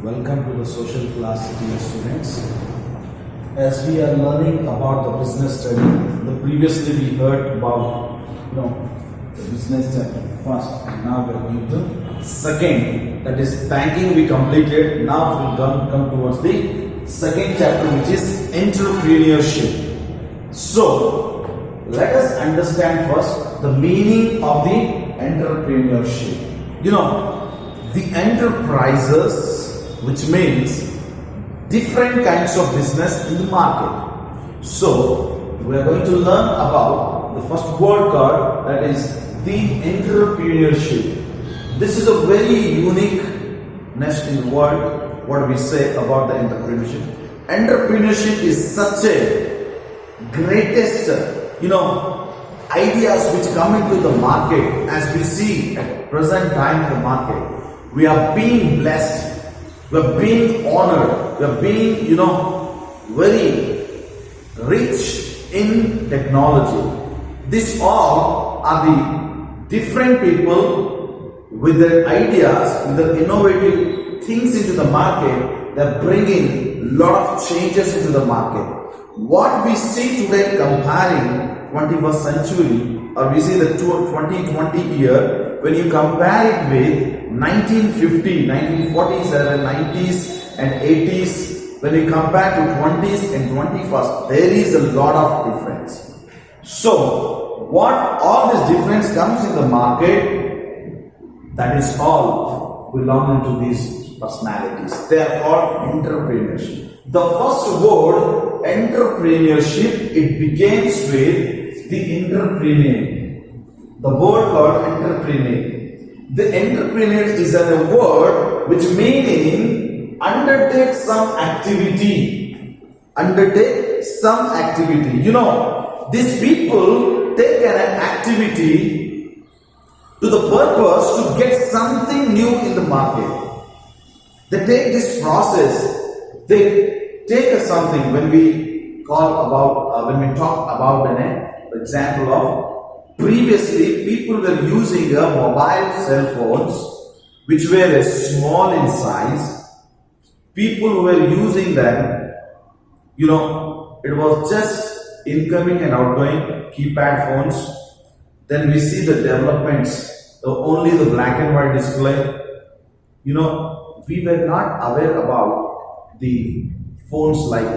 Welcome to the social class, dear students. As we are learning about the business study, previously we heard about the business chapter first, and now we are going to second. That is banking. We completed. Now we come towards the second chapter, which is entrepreneurship. So let us understand first the meaning of the entrepreneurship. The enterprises, which means different kinds of business in the market. So we are going to learn about the first word card, that is the entrepreneurship. This is a very uniqueness in the world. What we say about the entrepreneurship. Entrepreneurship is such a greatest ideas which come into the market. As we see at present time in the market, we are being blessed, we are being honored, we are being very rich in technology. These all are the different people with their ideas, with their innovative things into the market. They are bringing a lot of changes into the market. What we see today comparing 21st century, or we see the 2020 year, when you compare it with 1950, 1940s, 90s and 80s, when you compare to 20s and 21st, there is a lot of difference. So, what all this difference comes in the market, that is all belong to these personalities. They are called entrepreneurship. The first word, entrepreneurship, it begins with the entrepreneur. The word called entrepreneur. The entrepreneur is a word which meaning undertake some activity. Undertake some activity. These people take an activity to the purpose to get something new in the market. They take this process. They take something. When we talk about an example of previously, people were using a mobile cell phones which were small in size. People were using them, it was just incoming and outgoing keypad phones. Then we see the developments, only the black and white display. We were not aware about the phones like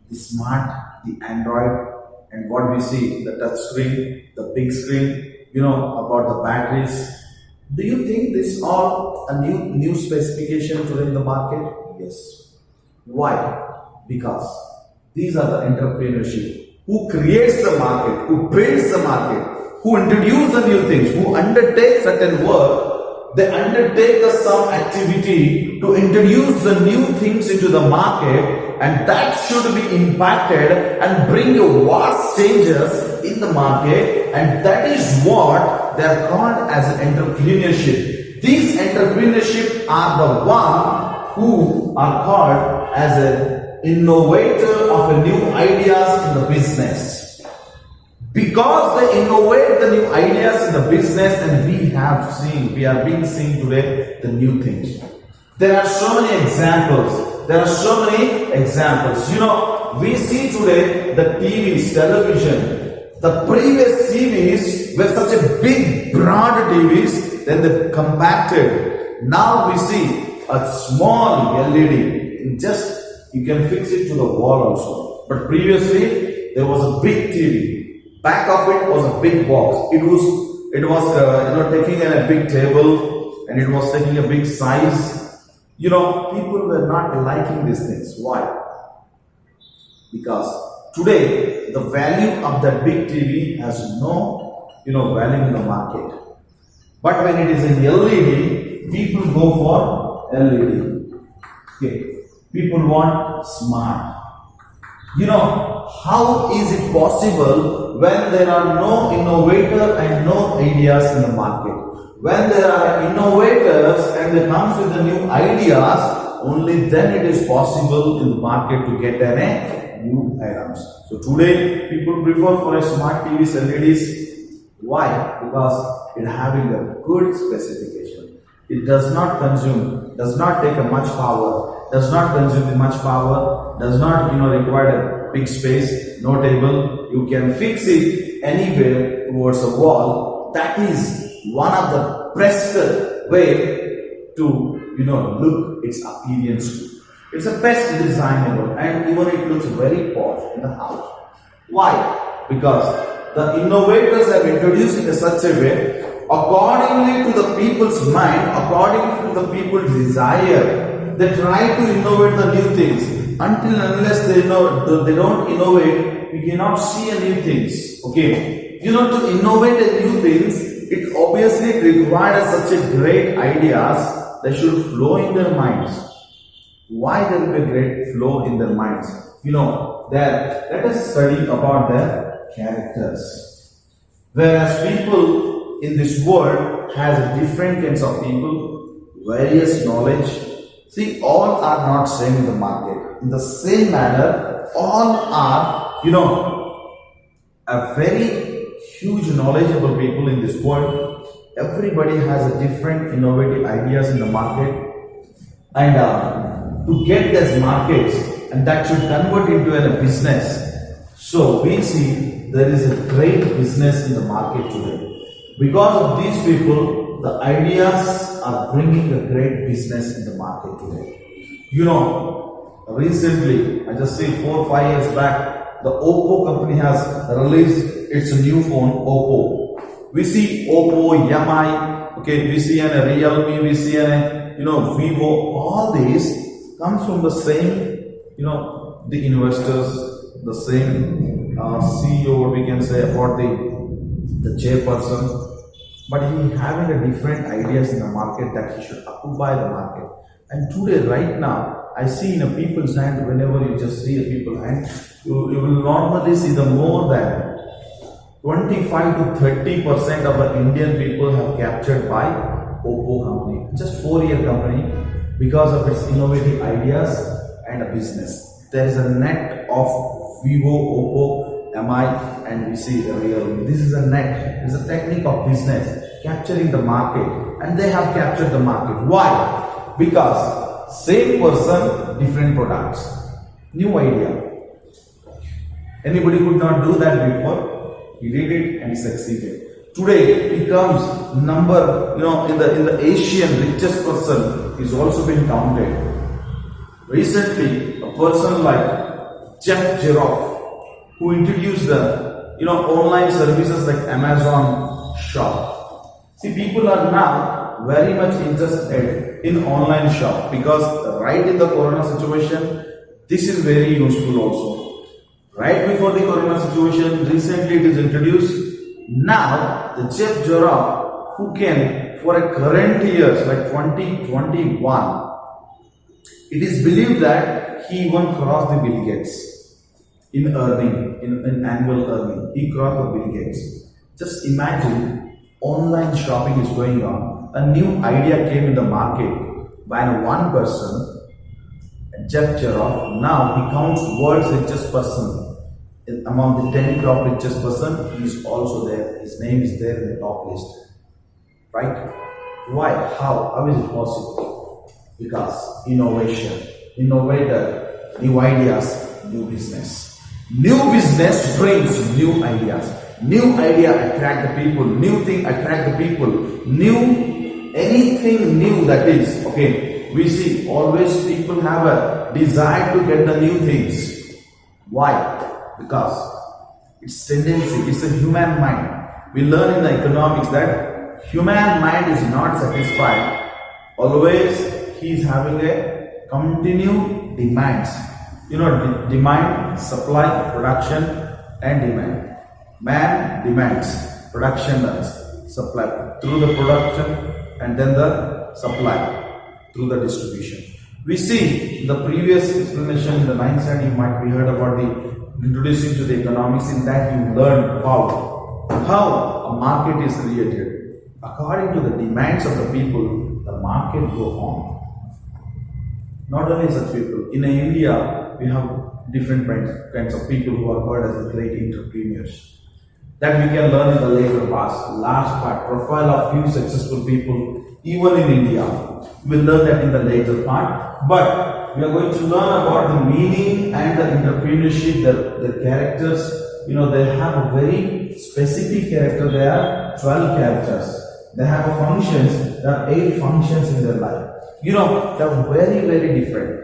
the smart, the Android, and what we see, the touch screen, the big screen, about the batteries. Do you think this all a new specification today in the market? Yes. Why? Because these are the entrepreneurship who creates the market, who builds the market, who introduce the new things, who undertake certain work. They undertake some activity to introduce the new things into the market, and that should be impacted and bring a vast changes in the market, and that is what they are called as entrepreneurship. These entrepreneurship are the one who are called as an innovator of a new ideas in the business. Because they innovate the new ideas in the business, and we are being seen today the new things. There are so many examples. We see today the TVs, television. The previous TVs were such a big, broad TVs, then they compacted. Now we see a small LED. Just you can fix it to the wall also. But previously there was a big TV. Back of it was a big box. It was taking a big table, and it was taking a big size. People were not liking these things. Why? Because today the value of that big TV has no value in the market. But when it is in LED, people go for LED. Okay. People want smart. How is it possible when there are no innovator and no ideas in the market? When there are innovators and they come with the new ideas, only then it is possible in the market to get new items. So today people prefer for a smart TVs, LEDs. Why? Because it having a good specification. It does not consume does not take a much power, does not consume much power, does not require a big space, no table. You can fix it anywhere towards a wall. That is one of the best way to look its appearance to. It's a best designable, and even it looks very posh in the house. Why? Because the innovators have introduced it in such a way, accordingly to the people's mind, according to the people's desire. They try to innovate the new things. Until and unless they don't innovate, we cannot see a new things. Okay, to innovate a new things, it obviously requires such a great ideas. They should flow in their minds. Why there will be a great flow in their minds? Let us study about their characters. Whereas people in this world has different kinds of people, various knowledge. See, all are not same in the market. In the same manner, all are, a very huge knowledgeable people in this world. Everybody has a different innovative ideas in the market, and to get these markets, and that should convert into a business. So we see there is a great business in the market today. Because of these people, the ideas are bringing a great business in the market today. Recently, I just say 4 or 5 years back, the Oppo company has released its new phone, Oppo. We see Oppo, Yami, okay, we see a Realme, we see a Vivo. All these comes from the same, the investors, the same CEO, what we can say about the chairperson. But he having a different ideas in the market that he should occupy the market. And today, right now, I see in a people's hand, whenever you just see a people's hand, you will normally see the more than 25 to 30% of the Indian people have captured by Oppo company. Just 4-year company, because of its innovative ideas and a business. There is a net of Vivo, Oppo, MI, and we see Realme. This is a net. It's a technique of business capturing the market, and they have captured the market. Why? Because same person, different products, new idea. Anybody could not do that before. He did it and he succeeded. Today he becomes number, in the Asian richest person is also been counted. Recently, a person like Jeff Bezos, who introduced the online services like Amazon shop. See, people are now very much interested in online shop, because right in the corona situation, this is very useful also. Right before the corona situation, recently it is introduced. Now the Jeff Bezos, who can for a current years like 2021, it is believed that he even crossed the Bill Gates in earning, in annual earning. He crossed the Bill Gates. Just imagine, online shopping is going on. A new idea came in the market by one person, Jeff Bezos. Now he counts world's richest person. Among the 10 top richest person, he is also there. His name is there in the top list. Right? Why? How is it possible? Because innovation, innovator, new ideas, new business. New business brings new ideas. New idea attract the people. New thing attract the people. New, anything new that is, okay. We see always people have a desire to get the new things. Why? Because it's tendency, it's a human mind. We learn in the economics that human mind is not satisfied. Always he is having a continued demands. Demand, supply, production, and demand. Man demands, production does, supply through the production, and then the supply through the distribution. We see the previous explanation in the 9th standard, you might be heard about the introducing to the economics. In that you learn about how a market is created. According to the demands of the people, the market go on. Not only such people. In India, we have different kinds of people who are called as the great entrepreneurs. that we can learn in the later past. Last part, profile of few successful people, even in India. We'll learn that in the later part. But we are going to learn about the meaning and the entrepreneurship, their characters. They have a very specific character. There are 12 characters. They have a functions. There are 8 functions in their life. They're very, very different.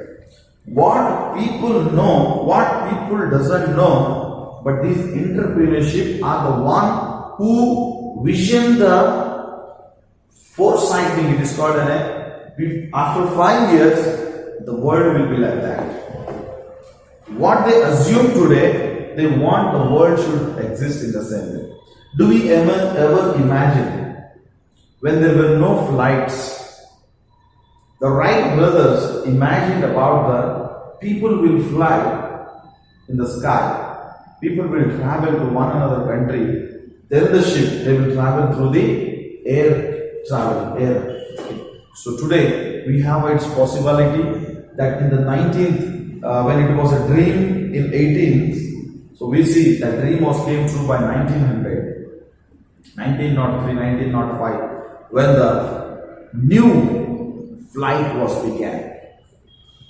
What people know, what people doesn't know, but these entrepreneurship are the one who vision the foresighting. It is called after 5 years, the world will be like that. What they assume today, they want the world should exist in the same way. Do we ever imagine when there were no flights? The Wright brothers imagined about the people will fly in the sky. People will travel to one another country. Then the ship, they will travel through the air travel. So today we have its possibility that in the 19th, when it was a dream in 18th, so we see that dream came true by 1900, 1903, 1905, when the new flight was began.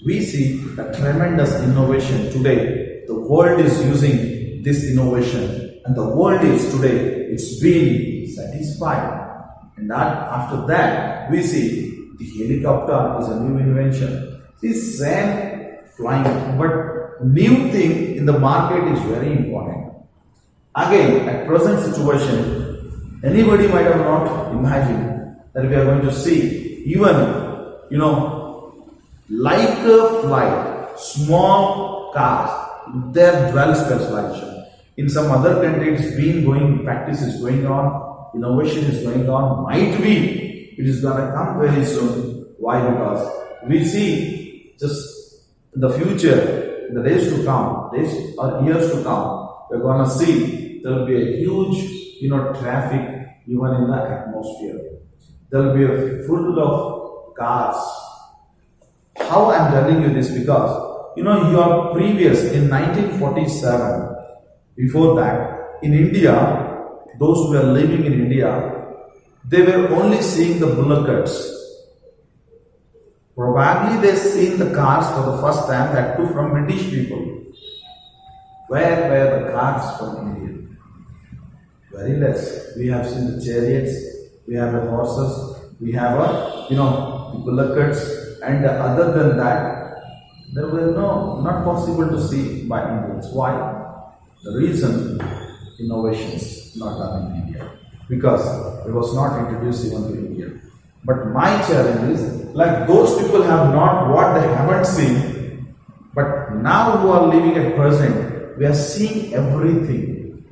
We see a tremendous innovation today. The world is using this innovation, and the world is today, it's been satisfied. And after that, we see the helicopter is a new invention. See, same flying, but new thing in the market is very important. Again, at present situation, anybody might have not imagined that we are going to see even, like a flight, small cars, their dual specialization. In some other countries, practice is going on, innovation is going on. Might be it is gonna come very soon. Why? Because we see just in the future, in the days to come, days or years to come, we're gonna see there will be a huge, traffic even in the atmosphere. There will be a full of cars. How I'm telling you this? Because your previous in 1947, before that, in India, those who were living in India, they were only seeing the bullockets. Probably they seen the cars for the first time, that too from British people. Where were the cars from India? Very less. We have seen the chariots, we have the horses, we have the bullockets, and other than that, there were not possible to see by Indians. Why? The reason, innovations not done in India, because it was not introduced even to India. But my challenge is, like those people have not what they haven't seen, but now who are living at present, we are seeing everything.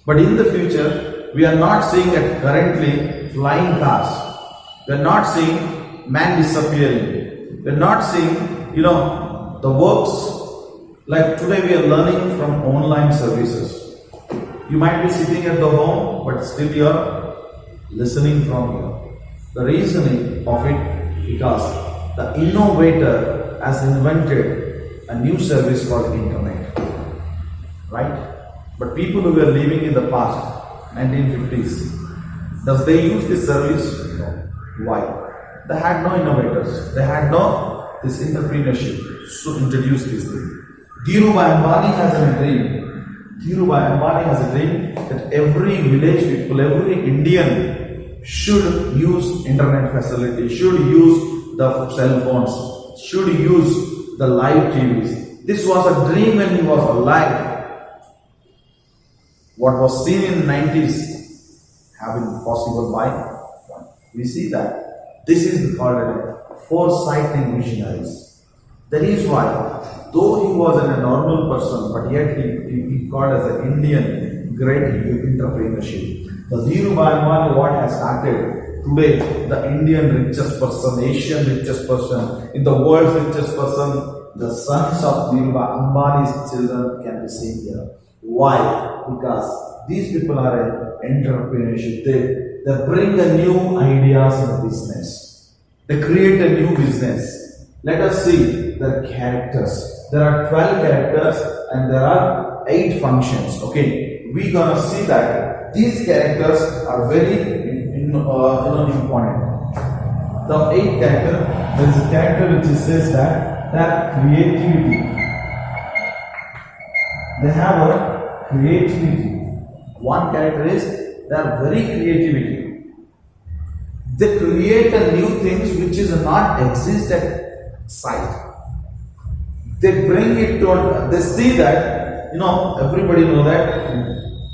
But in the future, we are not seeing it currently flying cars. We are not seeing man disappearing. We are not seeing, the works. Like today we are learning from online services. You might be sitting at the home, but still you are listening from here. The reasoning of it, because the innovator has invented a new service called internet. Right? But people who were living in the past, 1950s, does they use this service? No. Why? They had no innovators. They had no this entrepreneurship to introduce this thing. Dhirubhai Ambani has a dream. Dhirubhai Ambani has a dream that every village people, every Indian should use internet facility, should use the cell phones, should use the live TVs. This was a dream when he was alive. What was seen in the 90s have been possible by one. We see that. This is called a foresighting visionaries. That is why, though he was a normal person, but yet he called as an Indian great entrepreneurship. The Dhirubhai Ambani, what has started today, the Indian richest person, Asian richest person, in the world's richest person, the sons of Dhirubhai Ambani's children can be seen here. Why? Because these people are an entrepreneurship. They bring a new ideas in the business. They create a new business. Let us see their characters. There are 12 characters and there are 8 functions. Okay. we gonna see that these characters are very important. The eighth character, there is a character which says that creativity. They have a creativity. One character is they are very creativity. They create a new things which is not exist at sight. They bring it to, they see that, everybody know that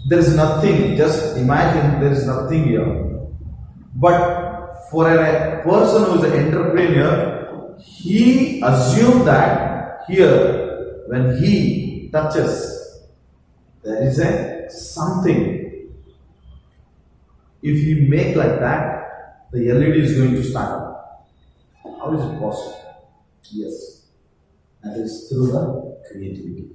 there is nothing, just imagine there is nothing here. But for a person who is an entrepreneur, he assumed that here, when he touches, there is a something. If he make like that, the LED is going to start up. How is it possible? Yes, that is through the creativity.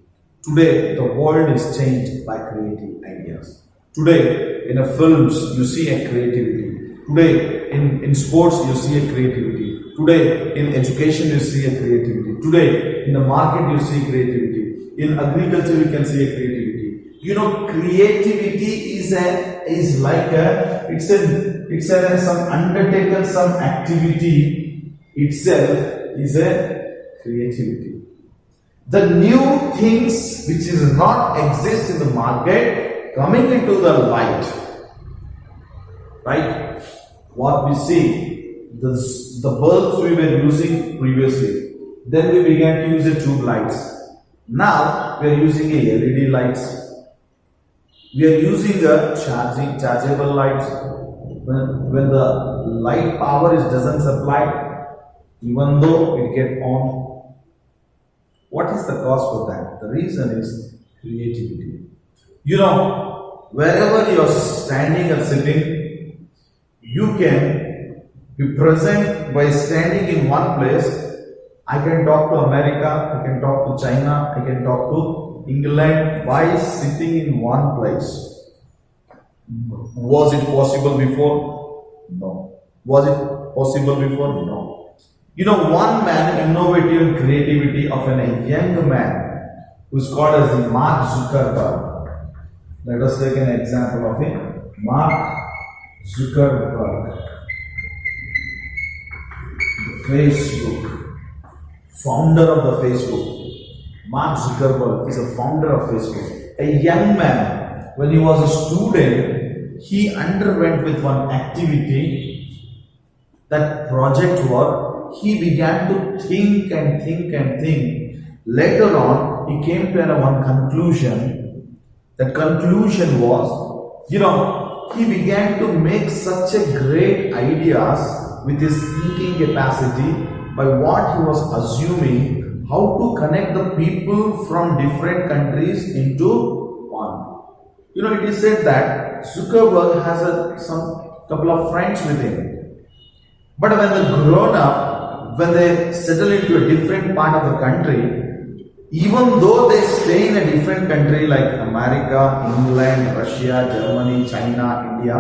Today, the world is changed by creative ideas. Today, in a films, you see a creativity. Today, in sports, you see a creativity. Today, in education, you see a creativity. Today, in the market, you see creativity. In agriculture, you can see a creativity. Creativity is like some undertaken, some activity itself is a creativity. The new things which is not exist in the market coming into the light, right? What we see, the bulbs we were using previously, then we began to use the tube lights. Now we are using a LED lights. We are using a chargeable lights. When the light power doesn't supply, even though it get on. What is the cause for that? The reason is creativity. Wherever you are standing or sitting, you can be present by standing in one place. I can talk to America, I can talk to China, I can talk to England by sitting in one place. Was it possible before? No. Was it possible before? No. One man, innovative creativity of a young man who is called as Mark Zuckerberg. Let us take an example of him. Mark Zuckerberg. The Facebook. Founder of the Facebook. Mark Zuckerberg is a founder of Facebook. A young man, when he was a student, he underwent with one activity, that project work. He began to think and think and think. Later on, he came to one conclusion. That conclusion was, he began to make such a great ideas with his thinking capacity by what he was assuming, how to connect the people from different countries into one. It is said that Zuckerberg has some couple of friends with him. But when they grown up, when they settle into a different part of the country, even though they stay in a different country like America, England, Russia, Germany, China, India,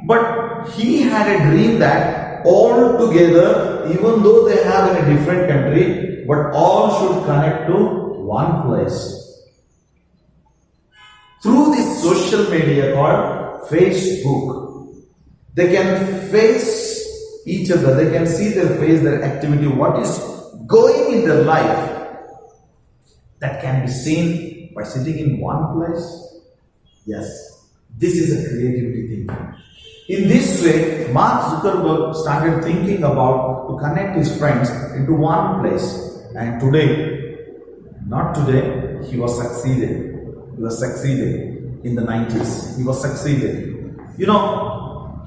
but he had a dream that all together, even though they have in a different country, but all should connect to one place. Through this social media called Facebook, they can face each other, they can see their face, their activity, what is going in their life. That can be seen by sitting in one place. Yes, this is a creativity thinking. In this way, Mark Zuckerberg started thinking about to connect his friends into one place. And today, not today, he was succeeded. He was succeeded in the 90s. He was succeeded.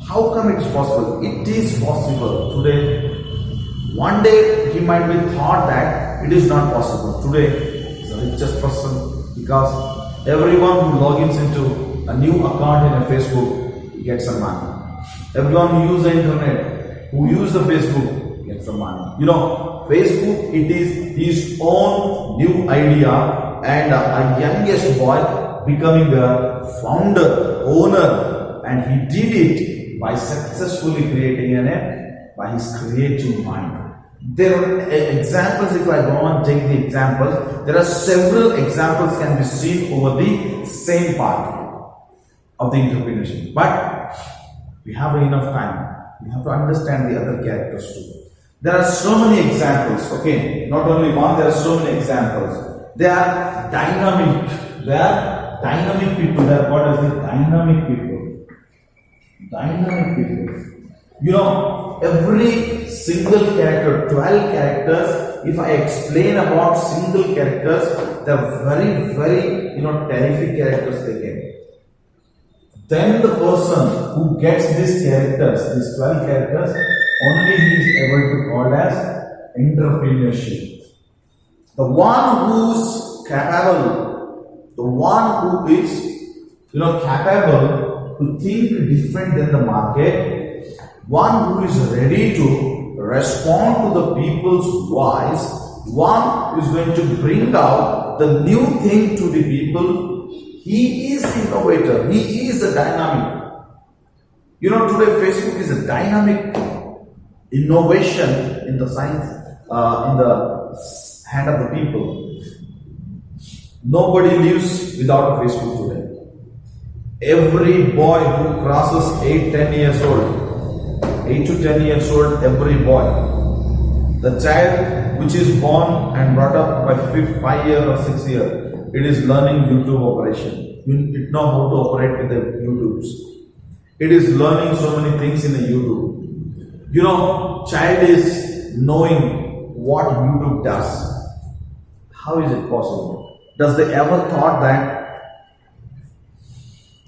How come it is possible? It is possible today. One day he might be thought that it is not possible. Today he is the richest person because everyone who logins into a new account in a Facebook gets some money. Everyone who uses the internet, who uses the Facebook gets some money. Facebook, it is his own new idea, and a youngest boy becoming a founder, owner, and he did it by successfully creating by his creative mind. There are examples, if I go on take the examples, there are several examples can be seen over the same part. of the entrepreneurship. But we have enough time. We have to understand the other characters too. There are so many examples, okay? Not only one, there are so many examples. They are dynamic. They are dynamic people. They are what is the dynamic people? Dynamic people. You know, every single character, 12 characters, if I explain about single characters, they're very, very, terrific characters they get. Then the person who gets these characters, these 12 characters, only he is able to call as entrepreneurship. The one who's capable, the one who is, capable to think different than the market, one who is ready to respond to the people's voice, one who is going to bring out the new thing to the people. He is innovator. He is a dynamic. Today Facebook is a dynamic innovation in the science, in the hand of the people. Nobody lives without a Facebook today. Every boy who crosses 8 to 10 years old, every boy. The child which is born and brought up by 5 year or 6 year, it is learning YouTube operation. It know how to operate with the YouTubes. It is learning so many things in the YouTube. Child is knowing what YouTube does. How is it possible? Does they ever thought that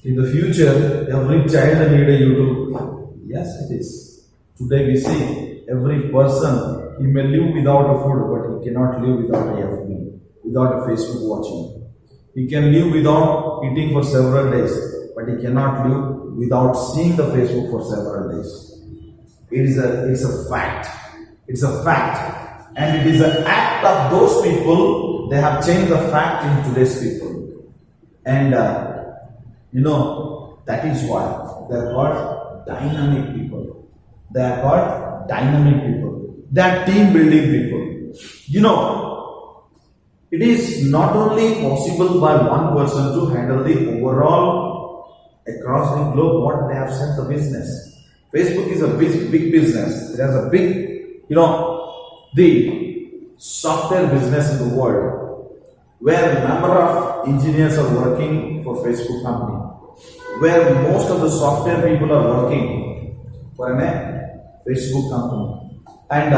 in the future every child need a YouTube? Yes, it is. Today we see every person, he may live without a food, but he cannot live without a FB, without a Facebook watching. He can live without eating for several days, but he cannot live without seeing the Facebook for several days. It's a fact. It's a fact. And it is an act of those people, they have changed the fact in today's people. And that is why they are called dynamic people. They are called dynamic people. They are team building people. It is not only possible by one person to handle the overall across the globe what they have set the business. Facebook is a big business. It has a big, the software business in the world, where a number of engineers are working for Facebook company, where most of the software people are working for a Facebook company, and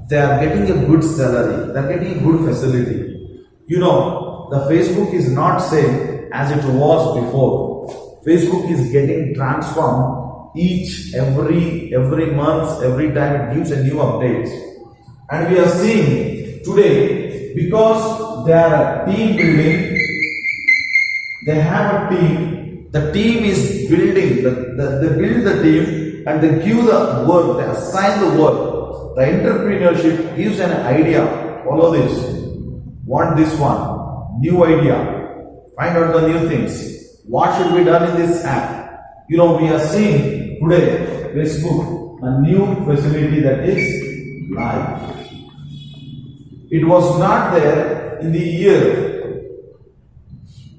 they are getting a good salary, they are getting a good facility. The Facebook is not same as it was before. Facebook is getting transformed every month, every time it gives a new update. And we are seeing today, because they are a team building, they have a team, the team is building, they build the team and they give the work, they assign the work. The entrepreneurship gives an idea, follow this, want this one, new idea, find out the new things, what should be done in this app. We are seeing today, Facebook, a new facility that is live. It was not there in the year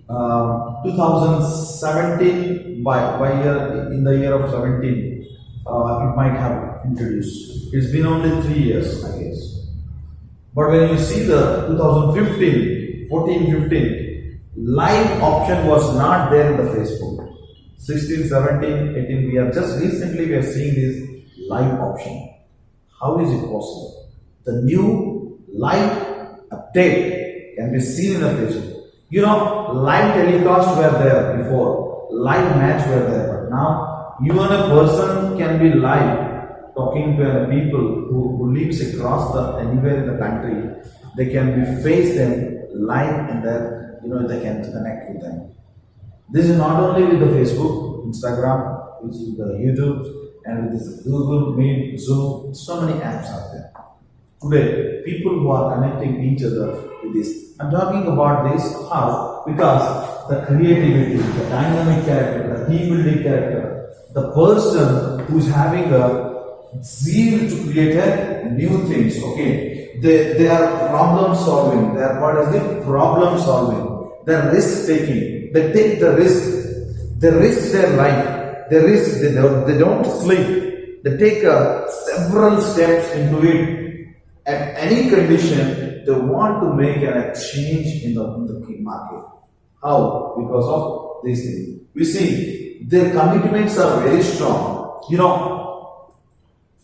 2017, in the year of 17, it might have introduced. It's been only 3 years, I guess. But when you see the 2015, 14-15, live option was not there in the Facebook. 16, 17, 18, we are seeing this live option. How is it possible? The new live update can be seen in the Facebook. Live telecasts were there before, live match were there, but now even a person can be live talking to people who lives across anywhere in the country. They can be face them live in their, they can connect with them. This is not only with the Facebook, Instagram, which is the YouTube, and with this Google Meet, Zoom, so many apps out there. Today, people who are connecting each other with this. I'm talking about this how? Because the creativity, the dynamic character, the team building character, the person who's having a zeal to create new things, okay? They are problem solving. They are what is the problem solving. They are risk taking. They take the risk. They risk their life. They don't sleep. They take several steps into it. At any condition, they want to make a change in the market. How? Because of these things. We see their commitments are very strong.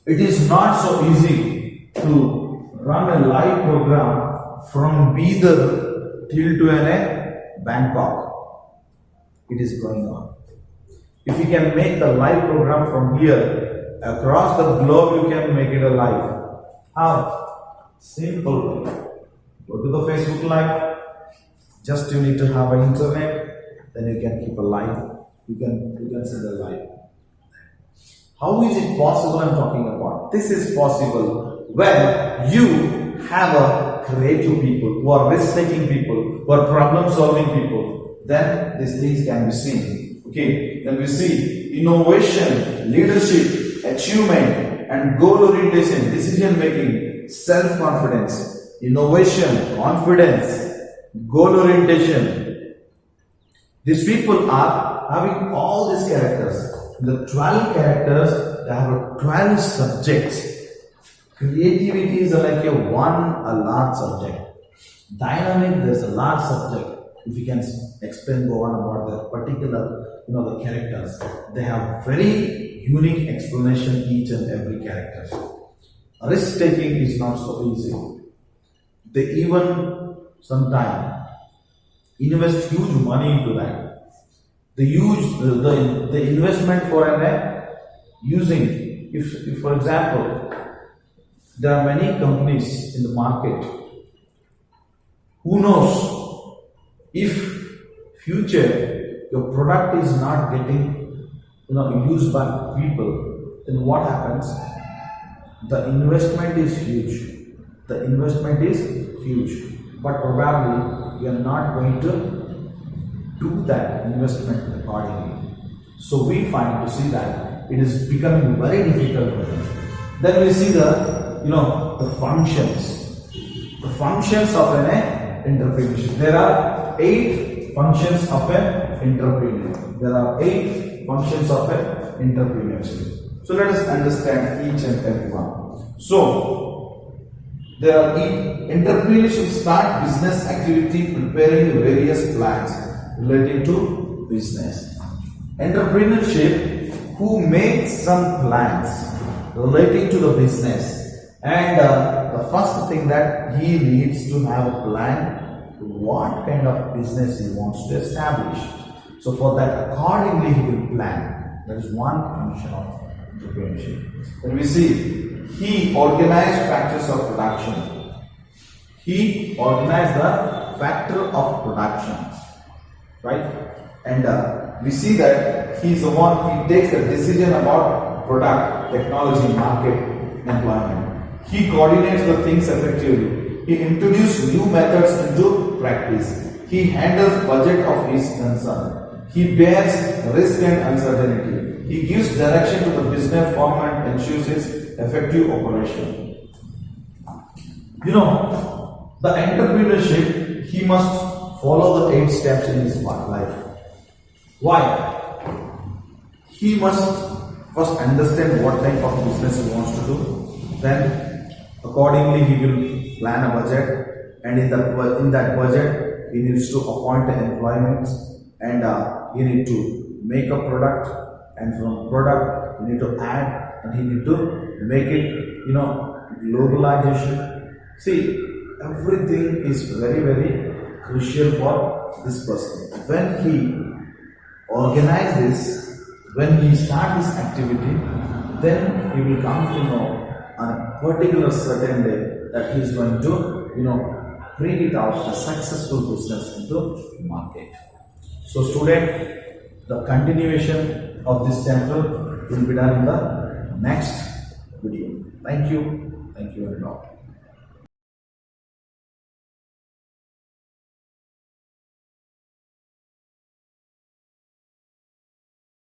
It is not so easy to run a live program from Bidar till to Bangkok. It is going on. If you can make the live program from here across the globe, you can make it a live. How? Simple. Go to the Facebook Live. Just you need to have an internet. Then you can keep a live. You can send a live. How is it possible? I'm talking about. This is possible when you have a creative people, who are risk-taking people, who are problem-solving people. Then these things can be seen. Okay. Then we see innovation, leadership, achievement, and goal orientation, decision making, self-confidence, innovation, confidence, goal orientation. These people are having all these characters. The 12 characters, they have 12 subjects. Creativity is like a large subject. Dynamic, there's a large subject. If you can explain, go on about the particular, the characters. They have very unique explanation, each and every character. Risk taking is not so easy. They even sometimes invest huge money into that. They use the investment for using. If for example, there are many companies in the market. Who knows? If future your product is not getting used by people, then what happens? The investment is huge. But probably you are not going to do that investment accordingly. So we find to see that it is becoming very difficult for them. Then we see the functions. The functions of an entrepreneurship. There are 8 functions of an entrepreneur. So let us understand each and every one. So there are entrepreneurship start business activity preparing various plans relating to business. Entrepreneurship who makes some plans relating to the business, and the first thing that he needs to have a plan what kind of business he wants to establish. So for that accordingly he will plan. That is one function of entrepreneurship. Then we see he organized factors of production. He organized the factor of productions, right? And we see that he is the one, he takes the decision about product, technology, market, employment. He coordinates the things effectively. He introduced new methods into practice. He handles budget of his concern. He bears risk and uncertainty. He gives direction to the business firm and ensures its effective operation. The entrepreneurship, he must follow the 8 steps in his life. Why? He must first understand what type of business he wants to do. Then accordingly he will plan a budget, and in that budget he needs to appoint an employment, and he need to make a product, and from product he need to add, and he need to make it globalization. See, everything is very, very crucial for this person. When he organizes, when he starts this activity, then he will come to know on a particular certain day that he is going to, bring it out a successful business into market. So student, the continuation of this chapter will be done in the next video. Thank you very much.